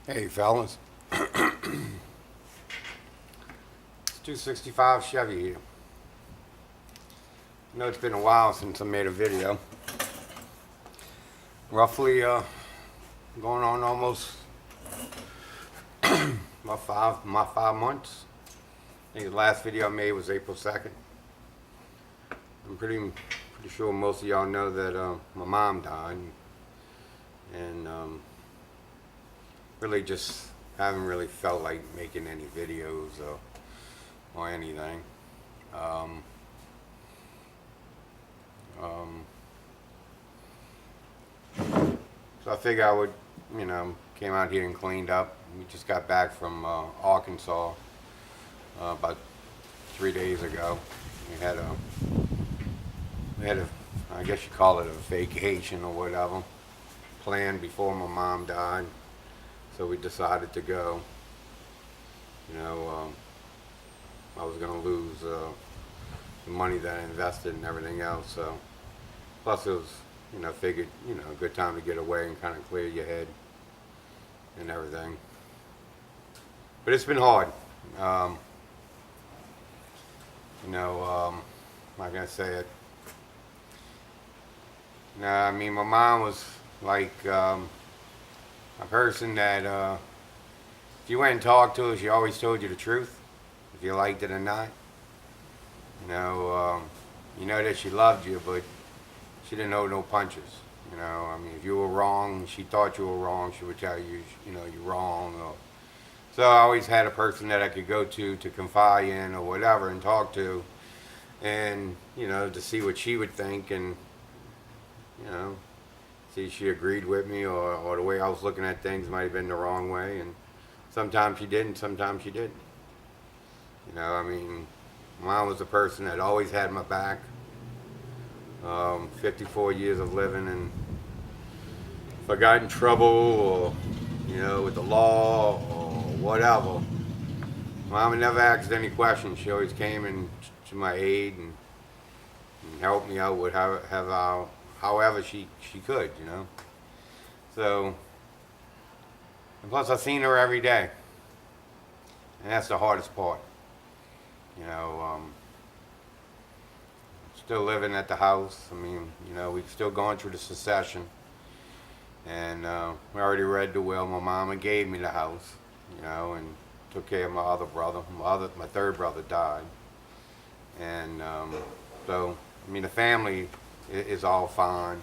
Hey fellas, it's 265 Chevy here. I know it's been a while since I made a video. Roughly going on almost my 5 months. I think the last video I made was April 2nd. I'm pretty sure most of y'all know that my mom died, and really just haven't really felt like making any videos or anything. Um, um, so I figured I would, came out here and cleaned up. We just got back from Arkansas about 3 days ago. We had a, I guess you call it a vacation or whatever, planned before my mom died. So we decided to go. I was going to lose the money that I invested and everything else. So plus it was, figured, a good time to get away and kind of clear your head and everything. But it's been hard. I'm not gonna say it. Nah, I mean, my mom was like a person that if you went and talked to her, she always told you the truth, if you liked it or not. You know that she loved you, but she didn't hold no punches. I mean, if you were wrong, she thought you were wrong, she would tell you, you're wrong. So I always had a person that I could go to confide in or whatever and talk to, and to see what she would think, and you know, see if she agreed with me, or the way I was looking at things might have been the wrong way, and sometimes she didn't, sometimes she didn't. I mean, mom was a person that always had my back. 54 years of living, and if I got in trouble or with the law or whatever, mama never asked any questions. She always came in to my aid and helped me out with however she could. So, and plus I seen her every day, and that's the hardest part. you know Still living at the house. I mean, we still going through the succession, and we already read the will. My mama gave me the house, and took care of my other brother. My third brother died, and so I mean the family is all fine.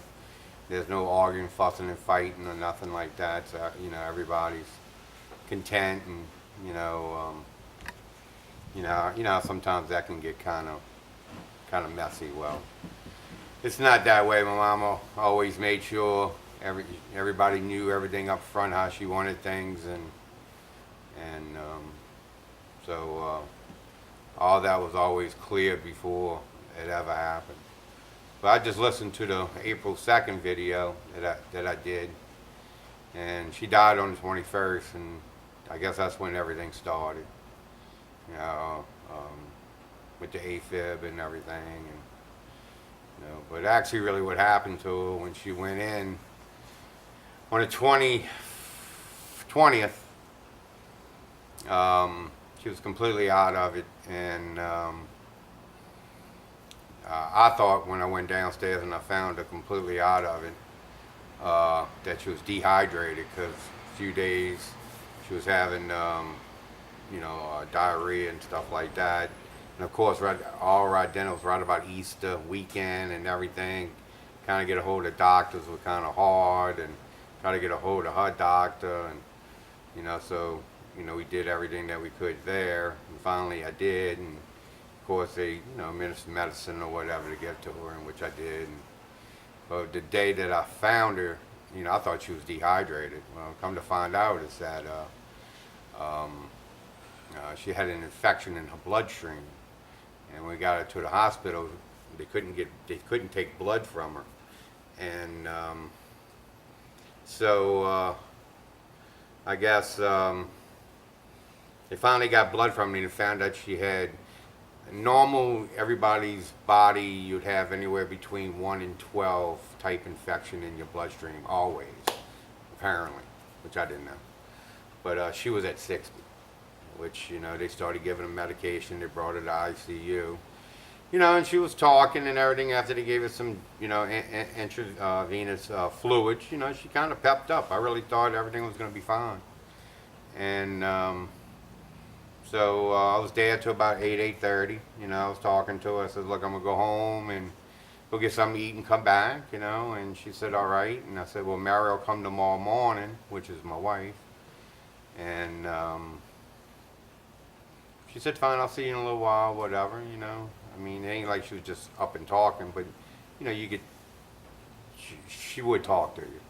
There's no arguing, fussing, and fighting or nothing like that. So everybody's content, and sometimes that can get kind of messy. Well, it's not that way. My mama always made sure everybody knew everything up front, how she wanted things, and so all that was always clear before it ever happened. But I just listened to the April 2nd video that I did, and she died on the 21st, and I guess that's when everything started. You know, with the AFib and everything, and but actually, really, what happened to her when she went in on the 20th, she was completely out of it, and I thought when I went downstairs and I found her completely out of it, that she was dehydrated, because a few days she was having diarrhea and stuff like that. And of course, all right then, it was right about Easter weekend and everything. Kind of get a hold of doctors was kind of hard, and try to get a hold of her doctor, and so we did everything that we could there. And finally, I did, and of course they administered medicine or whatever to get to her, and which I did. But the day that I found her, I thought she was dehydrated. Well, come to find out is that she had an infection in her bloodstream, and when we got her to the hospital, they couldn't take blood from her, and so I guess they finally got blood from me and found out she had normal, everybody's body, you'd have anywhere between 1 and 12 type infection in your bloodstream always, apparently, which I didn't know. but she was at 60, which, they started giving her medication. They brought her to ICU. And she was talking and everything after they gave her some, intravenous fluids. She kind of pepped up. I really thought everything was going to be fine. And so I was there till about 8:30. I was talking to her. I said, look, I'm going to go home and go get something to eat and come back, And she said, all right. And I said, well, Mary will come tomorrow morning, which is my wife. And she said, fine, I'll see you in a little while, whatever, I mean, it ain't like she was just up and talking, but, she would talk to you.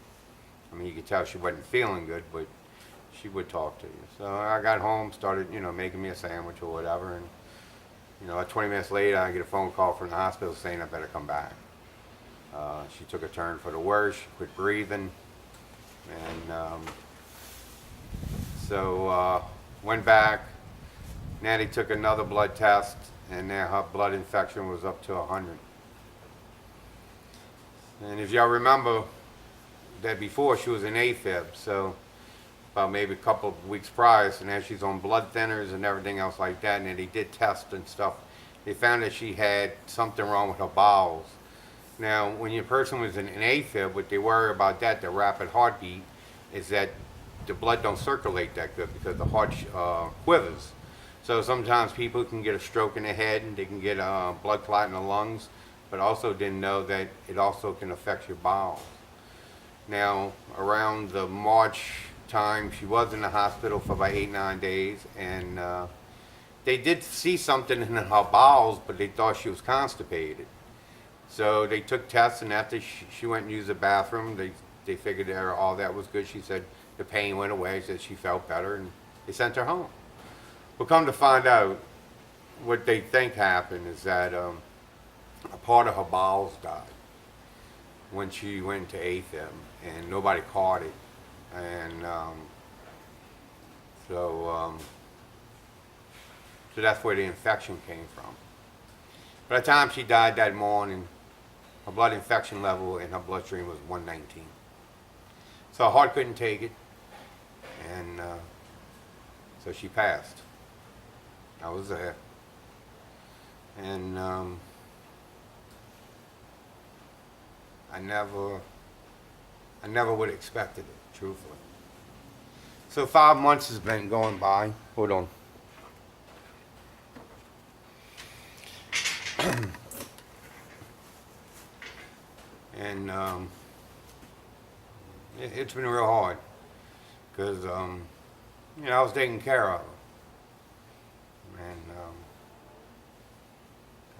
I mean, you could tell she wasn't feeling good, but she would talk to you. So I got home, started, making me a sandwich or whatever, and, 20 minutes later, I get a phone call from the hospital saying I better come back. She took a turn for the worse, she quit breathing, and so went back. Natty took another blood test, and there her blood infection was up to 100. And if y'all remember that before, she was in AFib, so about maybe a couple of weeks prior, so now she's on blood thinners and everything else like that, and then they did tests and stuff. They found that she had something wrong with her bowels. Now, when your person was in an AFib, what they worry about that, the rapid heartbeat, is that the blood don't circulate that good because the heart quivers. So sometimes people can get a stroke in the head and they can get blood clot in the lungs, but also didn't know that it also can affect your bowels. Now, around the March time, she was in the hospital for about 8-9 days, and they did see something in her bowels, but they thought she was constipated. So they took tests, and after she went and used the bathroom, they figured that all that was good. She said the pain went away, said she felt better, and they sent her home. Well, come to find out, what they think happened is that a part of her bowels died when she went to AFib, and nobody caught it. And so that's where the infection came from. By the time she died that morning, her blood infection level in her bloodstream was 119. So her heart couldn't take it, and so she passed. I was there. And I never would have expected it, truthfully. So 5 months has been going by. Hold on. And it's been real hard because I was taking care of her. And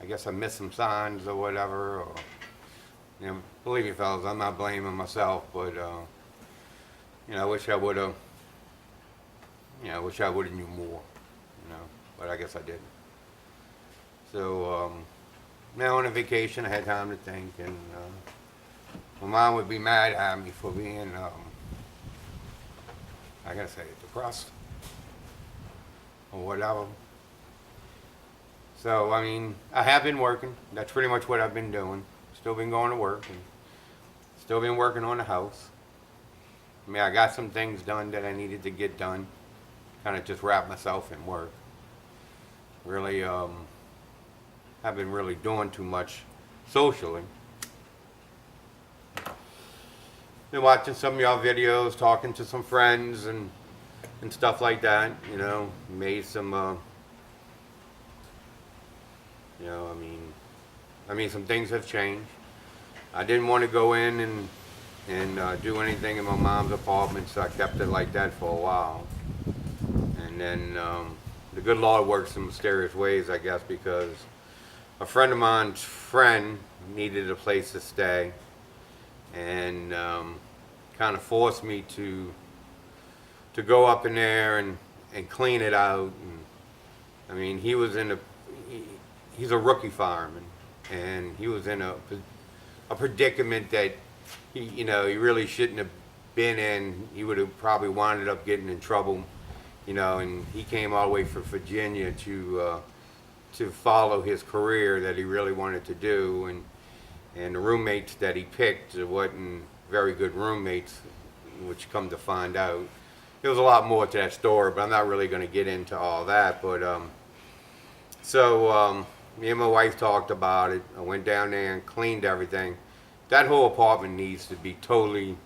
I guess I missed some signs or whatever, or, believe me, fellas, I'm not blaming myself, but, I wish I would have, knew more, but I guess I didn't. So, now on a vacation, I had time to think, and my mom would be mad at me for being, I gotta say, depressed, or whatever. So, I mean, I have been working. That's pretty much what I've been doing. Still been going to work, and still been working on the house. I mean, I got some things done that I needed to get done. Kind of just wrap myself in work. Really, I've been really doing too much socially. Been watching some of y'all videos, talking to some friends and stuff like that. Made some. I mean, some things have changed. I didn't want to go in and do anything in my mom's apartment, so I kept it like that for a while. And then the good Lord works in mysterious ways, I guess, because a friend of mine's friend needed a place to stay, and kind of forced me to go up in there and clean it out. And, I mean, he's a rookie fireman, and he was in a predicament that he really shouldn't have been in. He would have probably wound up getting in trouble, and he came all the way from Virginia to follow his career that he really wanted to do, and the roommates that he picked wasn't very good roommates, which come to find out. there was a lot more to that story, but I'm not really going to get into all that. But so me and my wife talked about it. I went down there and cleaned everything. That whole apartment needs to be totally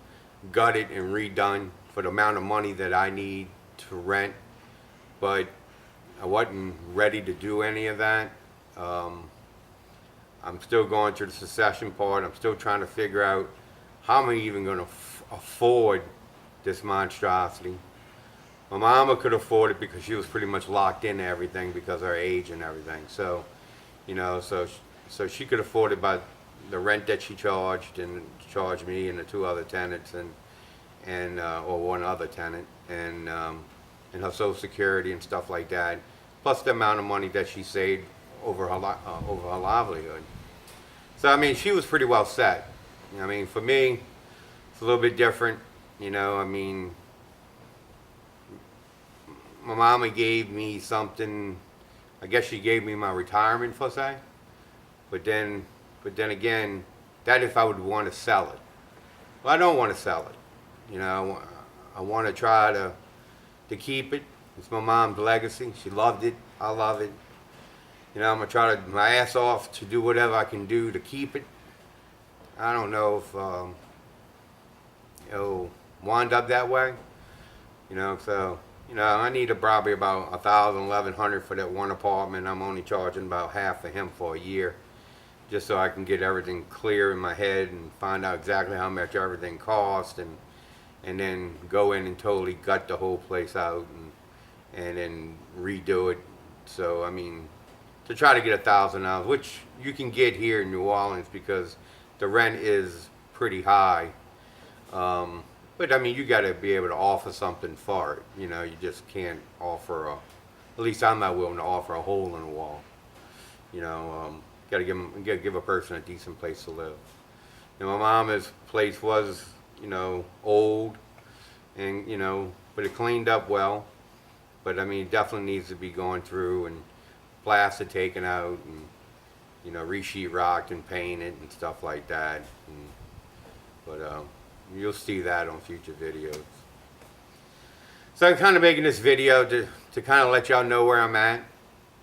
gutted and redone for the amount of money that I need to rent. But I wasn't ready to do any of that. I'm still going through the succession part. I'm still trying to figure out how am I even going to afford this monstrosity. My mama could afford it because she was pretty much locked into everything because of her age and everything. So, you know, so she could afford it by the rent that she charged and charged me and the two other tenants and or one other tenant and her Social Security and stuff like that, plus the amount of money that she saved over her livelihood. So I mean, she was pretty well set. I mean, for me, it's a little bit different. You know, I mean, my mama gave me something. I guess she gave me my retirement for say, but then again, that if I would want to sell it. Well, I don't want to sell it. You know, I want to try to keep it. It's my mom's legacy. She loved it. I love it. You know, I'm gonna try to my ass off to do whatever I can do to keep it. I don't know if it'll wind up that way. You know, so you know, I need probably about $1,100 for that one apartment. I'm only charging about half for him for a year, just so I can get everything clear in my head and find out exactly how much everything costs, and then go in and totally gut the whole place out and then redo it. So I mean, to try to get $1,000, which you can get here in New Orleans because the rent is pretty high. But I mean, you got to be able to offer something for it. You know, you just can't offer at least I'm not willing to offer a hole in the wall. You know, got to give a person a decent place to live. And my mama's place was, you know, old, and you know, but it cleaned up well. But I mean, it definitely needs to be going through and plaster taken out and, you know, re-sheetrocked and painted and stuff like that. But you'll see that on future videos. So I'm kind of making this video to kind of let y'all know where I'm at.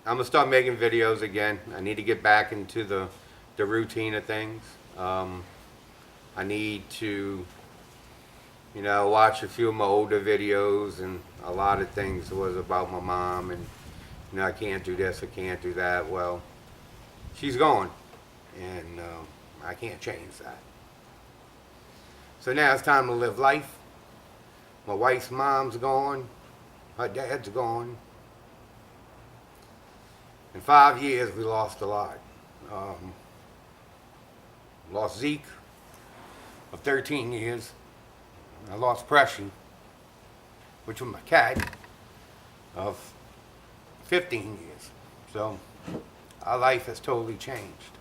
I'm gonna start making videos again. I need to get back into the routine of things. I need to, you know, watch a few of my older videos, and a lot of things was about my mom and, you know, I can't do this, I can't do that. Well, she's gone, and I can't change that. So now it's time to live life. My wife's mom's gone, her dad's gone. In 5 years, we lost a lot. Lost Zeke of 13 years. I lost Pressy, which was my cat, of 15 years. So our life has totally changed.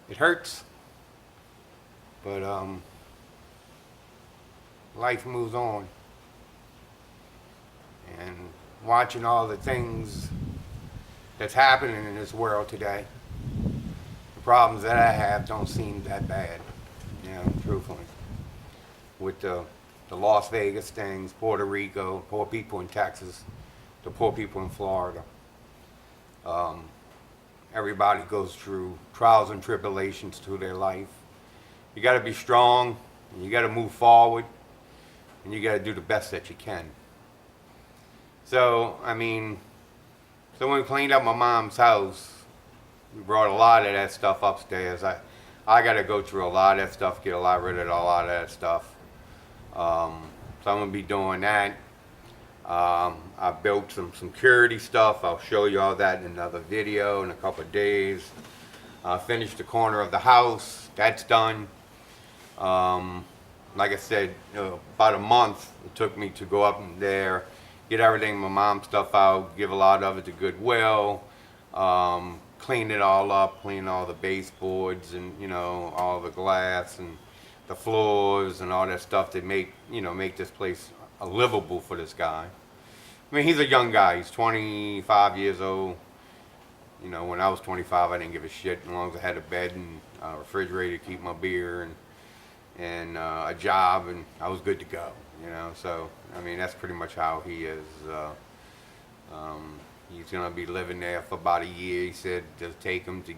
It hurts, but life moves on. And watching all the things that's happening in this world today, the problems that I have don't seem that bad, you know, truthfully. With the Las Vegas things, Puerto Rico, poor people in Texas, the poor people in Florida. Everybody goes through trials and tribulations through their life. You got to be strong, and you got to move forward, and you got to do the best that you can. So, I mean, so when we cleaned up my mom's house, we brought a lot of that stuff upstairs. I got to go through a lot of that stuff, get rid of a lot of that stuff. So I'm going to be doing that. I built some security stuff. I'll show you all that in another video in a couple of days. Finished the corner of the house. That's done. Like I said, about a month it took me to go up in there, get everything, my mom's stuff out, give a lot of it to Goodwill, clean it all up, clean all the baseboards and, you know, all the glass and the floors and all that stuff that make this place livable for this guy. I mean, he's a young guy. He's 25 years old. You know, when I was 25, I didn't give a shit as long as I had a bed and a refrigerator to keep my beer and a job, and I was good to go. So I mean that's pretty much how he is. He's gonna be living there for about a year. He said to take him to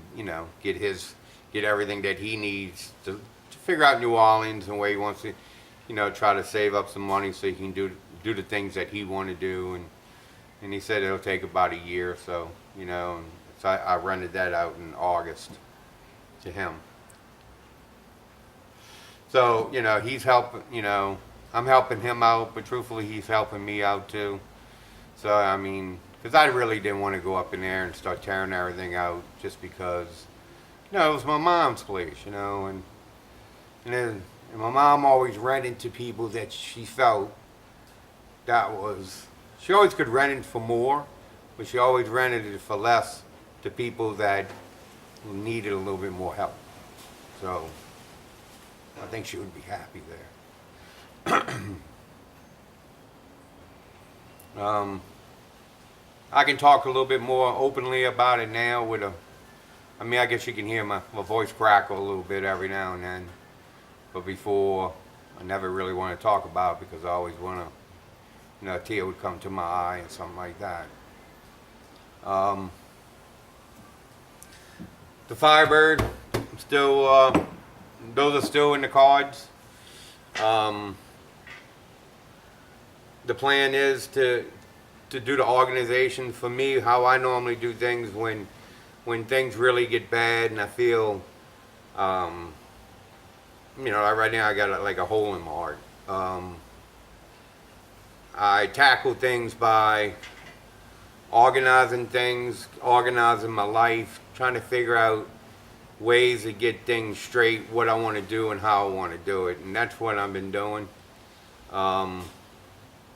get everything that he needs to figure out New Orleans and where he wants to try to save up some money so he can do the things that he want to do, and he said it'll take about a year or so. And so I rented that out in August to him. So he's helping. I'm helping him out, but truthfully he's helping me out too. So I mean, because I really didn't want to go up in there and start tearing everything out just because it was my mom's place, and my mom always rented to people that she felt she always could rent it for more, but she always rented it for less to people that needed a little bit more help. So I think she would be happy there. I can talk a little bit more openly about it now I guess you can hear my voice crackle a little bit every now and then. But before, I never really want to talk about it because I always want to, a tear would come to my eye and something like that. The Firebird, still, those are still in the cards. The plan is to do the organization for me, how I normally do things when things really get bad and I feel, right now I got like a hole in my heart. I tackle things by organizing things, organizing my life, trying to figure out ways to get things straight, what I want to do and how I want to do it. And that's what I've been doing. I'm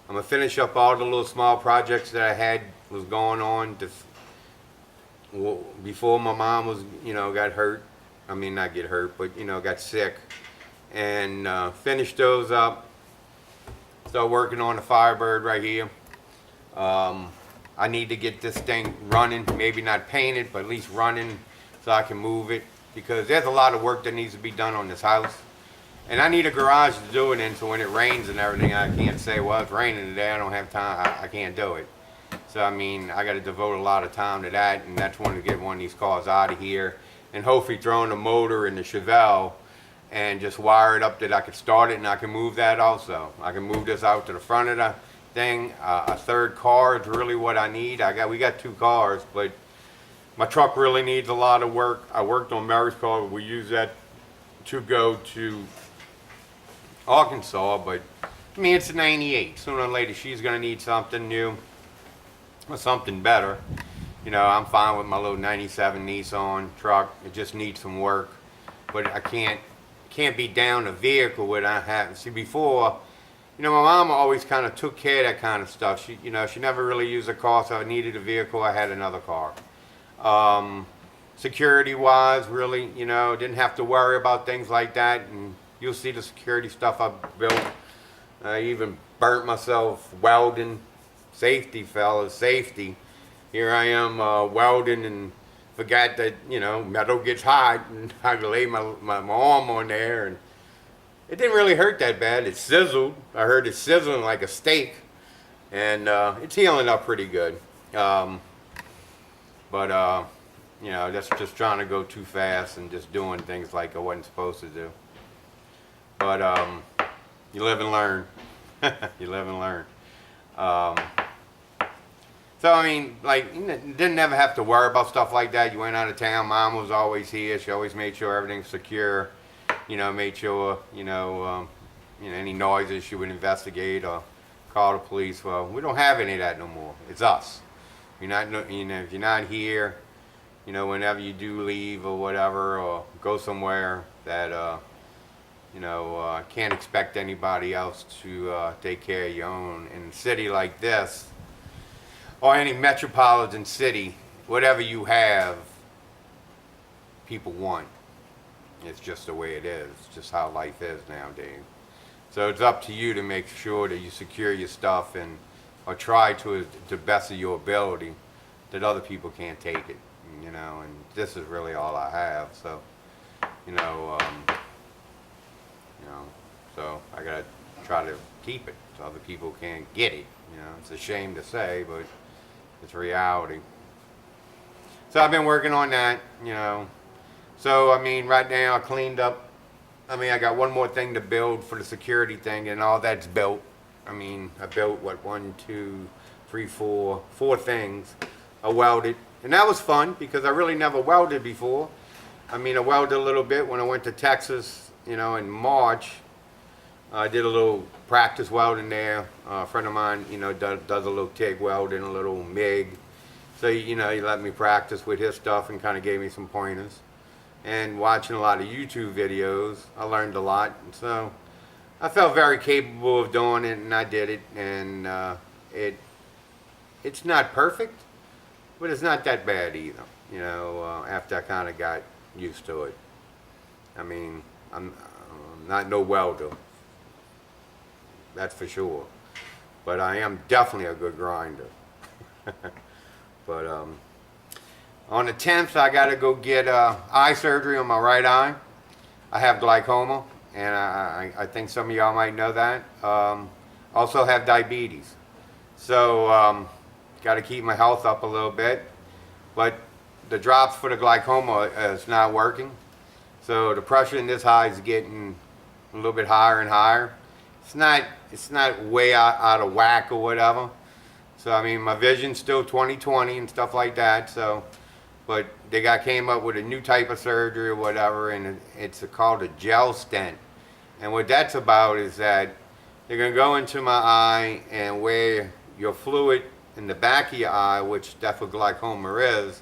going to finish up all the little small projects that I had was going on before my mom was, got hurt. I mean, not get hurt, but, got sick. And finish those up. Start working on the Firebird right here. I need to get this thing running, maybe not painted, but at least running so I can move it, because there's a lot of work that needs to be done on this house. And I need a garage to do it in, so when it rains and everything, I can't say, well, it's raining today, I don't have time, I can't do it. So, I mean, I got to devote a lot of time to that, and that's when to get one of these cars out of here, and hopefully throw in the motor in the Chevelle, and just wire it up that I could start it, and I can move that also. I can move this out to the front of the thing. A third car is really what I need. We got two cars, but my truck really needs a lot of work. I worked on Mary's car. We use that to go to Arkansas, but I mean, it's a 98. Sooner or later, she's going to need something new or something better. I'm fine with my little 97 Nissan truck. It just needs some work, but I can't be down a vehicle without having. See, before, my mom always kind of took care of that kind of stuff. She never really used a car, so if I needed a vehicle, I had another car. Security-wise, really, didn't have to worry about things like that, and you'll see the security stuff I built. I even burnt myself welding. Safety, fellas, safety. Here I am welding and forgot that, metal gets hot, and I laid my arm on there, and it didn't really hurt that bad. It sizzled. I heard it sizzling like a steak, and it's healing up pretty good. But that's just trying to go too fast and just doing things like I wasn't supposed to do. But you live and learn. You live and learn. So, I mean, like, didn't never have to worry about stuff like that. You went out of town, Mom was always here. She always made sure everything's secure. Made sure, any noises she would investigate or call the police. Well, we don't have any of that no more. It's us. If you're not here, whenever you do leave or whatever, or go somewhere that, can't expect anybody else to take care of your own. In a city like this, or any metropolitan city, whatever you have, people want. It's just the way it is. It's just how life is nowadays. So it's up to you to make sure that you secure your stuff or try to the best of your ability, that other people can't take it. And this is really all I have. So, you know. So I gotta try to keep it so other people can't get it. You know, it's a shame to say, but it's reality. So I've been working on that, you know. So I mean, right now I cleaned up. I mean, I got one more thing to build for the security thing, and all that's built. I mean, I built what, 1, 2, 3, 4 things. I welded, and that was fun because I really never welded before. I mean, I welded a little bit when I went to Texas, you know, in March. I did a little practice welding there. A friend of mine, you know, does a little TIG welding, a little MIG. So, you know, he let me practice with his stuff and kind of gave me some pointers. And watching a lot of YouTube videos, I learned a lot. And so I felt very capable of doing it, and I did it. And it's not perfect, but it's not that bad either, you know, after I kind of got used to it. I mean, I'm not no welder, that's for sure. But I am definitely a good grinder. But on the 10th, I got to go get eye surgery on my right eye. I have glaucoma, and I think some of y'all might know that. Also have diabetes. So got to keep my health up a little bit. But the drops for the glaucoma is not working. So the pressure in this eye is getting a little bit higher and higher. It's not way out of whack or whatever. So I mean, my vision's still 20/20 and stuff like that. So, but they came up with a new type of surgery or whatever, and it's called a gel stent. And what that's about is that they're gonna go into my eye, and where your fluid in the back of your eye, which that's what glaucoma is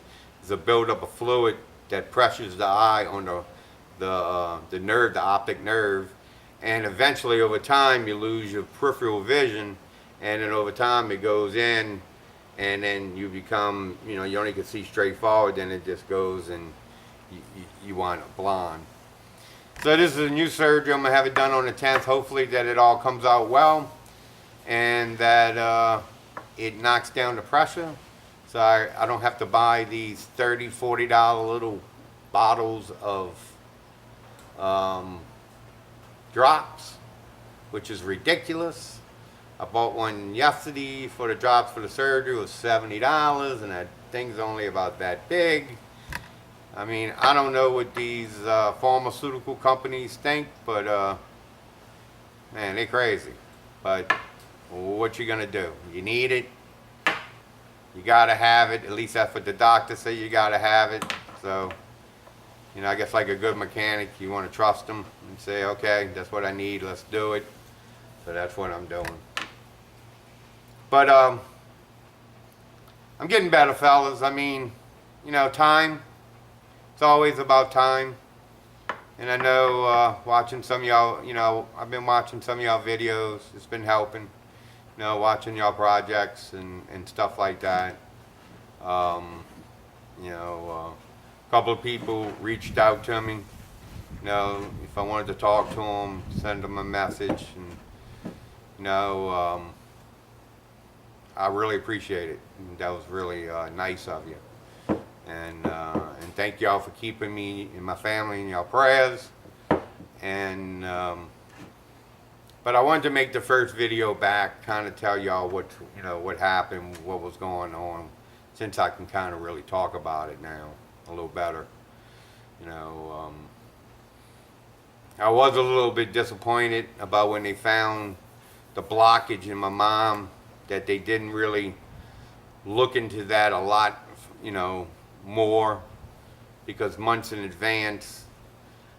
a buildup of fluid that pressures the eye on the nerve, the optic nerve, and eventually over time you lose your peripheral vision, and then over time it goes in, and then you become, you know, you only can see straight forward, then it just goes and you wind up blind. So this is a new surgery. I'm gonna have it done on the 10th. Hopefully that it all comes out well, and that it knocks down the pressure, so I don't have to buy these $30, $40 little bottles of drops, which is ridiculous. I bought one yesterday for the drops for the surgery. It was $70, and that thing's only about that big. I mean, I don't know what these pharmaceutical companies think, but man, they're crazy. But what you gonna do? You need it. You gotta have it. At least that's what the doctor say. You gotta have it. So, you know, I guess like a good mechanic, you want to trust them and say, okay, that's what I need. Let's do it. So that's what I'm doing. But I'm getting better, fellas. I mean, you know, time. It's always about time. And I know watching some of y'all, you know, I've been watching some of y'all videos. It's been helping. You know, watching y'all projects and stuff like that. You know, a couple of people reached out to me. You know, if I wanted to talk to them, send them a message. And, you know, I really appreciate it. And that was really nice of you. And thank y'all for keeping me and my family in y'all prayers. And but I wanted to make the first video back, kind of tell y'all what, you know, what happened, what was going on, since I can kind of really talk about it now a little better. You know, I was a little bit disappointed about when they found the blockage in my mom, that they didn't really look into that a lot, you know, more, because months in advance.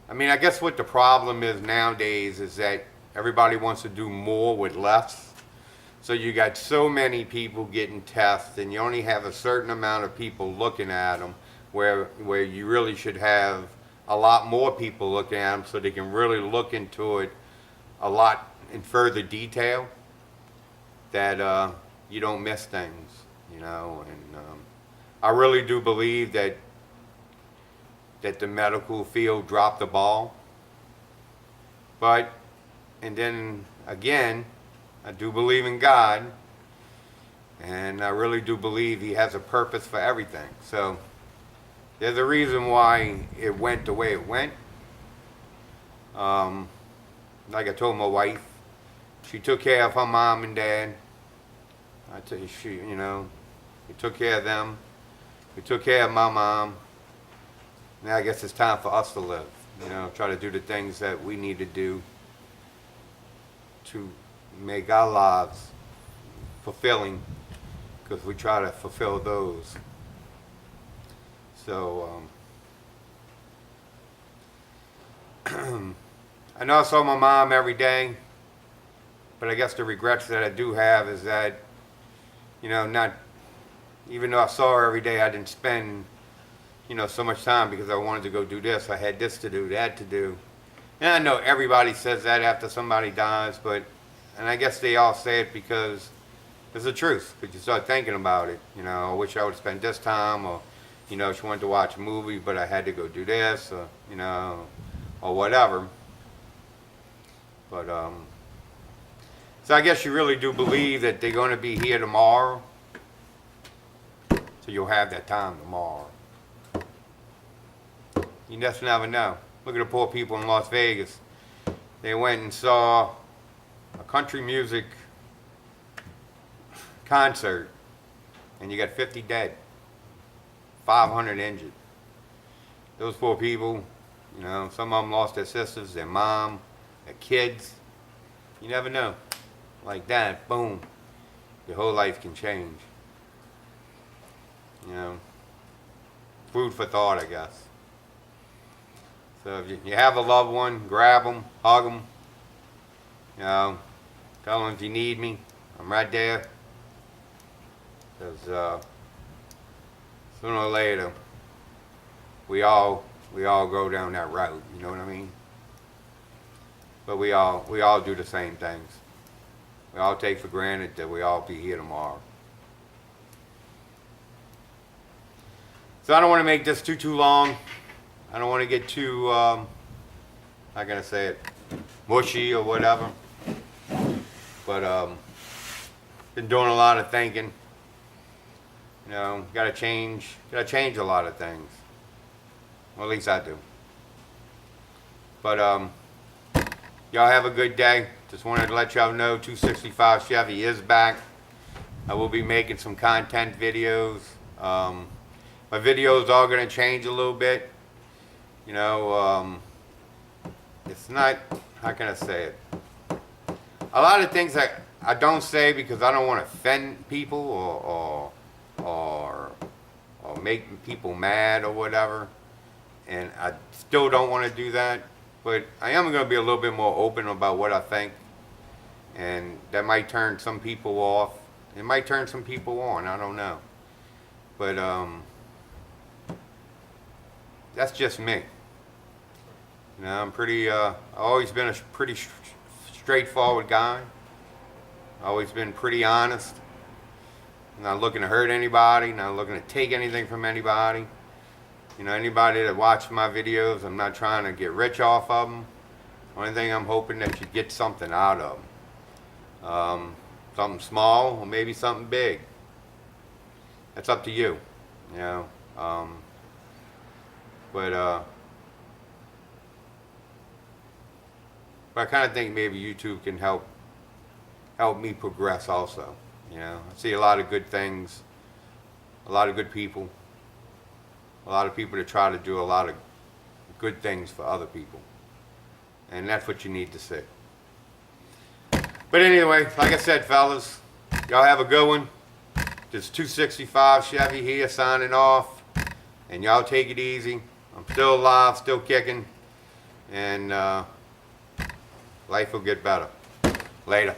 I mean, I guess what the problem is nowadays is that everybody wants to do more with less. So you got so many people getting tests, and you only have a certain amount of people looking at them, where you really should have a lot more people looking at them so they can really look into it a lot in further detail, that you don't miss things, you know. And I really do believe that the medical field dropped the ball. But, and then again, I do believe in God, and I really do believe He has a purpose for everything. So there's a reason why it went the way it went. like I told my wife, she took care of her mom and dad. I tell you, we took care of them. We took care of my mom. Now I guess it's time for us to live. Try to do the things that we need to do to make our lives fulfilling, because we try to fulfill those. So, I know I saw my mom every day, but I guess the regrets that I do have is that, not, even though I saw her every day, I didn't spend, so much time because I wanted to go do this. I had this to do, that to do. And I know everybody says that after somebody dies, and I guess they all say it because it's the truth. But you start thinking about it. I wish I would spend this time, or, she wanted to watch a movie, but I had to go do this, or, or whatever. But, so I guess you really do believe that they're going to be here tomorrow. So you'll have that time tomorrow. You just never know. Look at the poor people in Las Vegas. They went and saw a country music concert, and you got 50 dead, 500 injured. Those poor people, some of them lost their sisters, their mom, their kids. You never know. Like that, boom, your whole life can change. Food for thought, I guess. So if you have a loved one, grab them, hug them. Tell them if you need me, I'm right there. Because sooner or later, we all go down that route. You know what I mean? But we all do the same things. We all take for granted that we all be here tomorrow. So I don't want to make this too long. I don't want to get too, how can I say it, mushy or whatever. But been doing a lot of thinking. Gotta change a lot of things. Well, at least I do. But y'all have a good day. Just wanted to let y'all know 265 Chevy is back. I will be making some content videos. My videos are going to change a little bit. It's not, how can I say it? A lot of things I don't say because I don't want to offend people or make people mad or whatever. And I still don't want to do that. But I am going to be a little bit more open about what I think. And that might turn some people off. It might turn some people on. I don't know. But that's just me. I'm pretty, I've always been a pretty straightforward guy. Always been pretty honest. Not looking to hurt anybody, not looking to take anything from anybody. Anybody that watches my videos, I'm not trying to get rich off of them. Only thing I'm hoping that you get something out of them. Something small or maybe something big. That's up to you. But I kind of think maybe YouTube can help me progress also. I see a lot of good things, a lot of good people, a lot of people that try to do a lot of good things for other people. And that's what you need to see. But anyway, like I said, fellas, y'all have a good one. This 265 Chevy here signing off. And y'all take it easy. I'm still alive, still kicking. And life will get better. Later.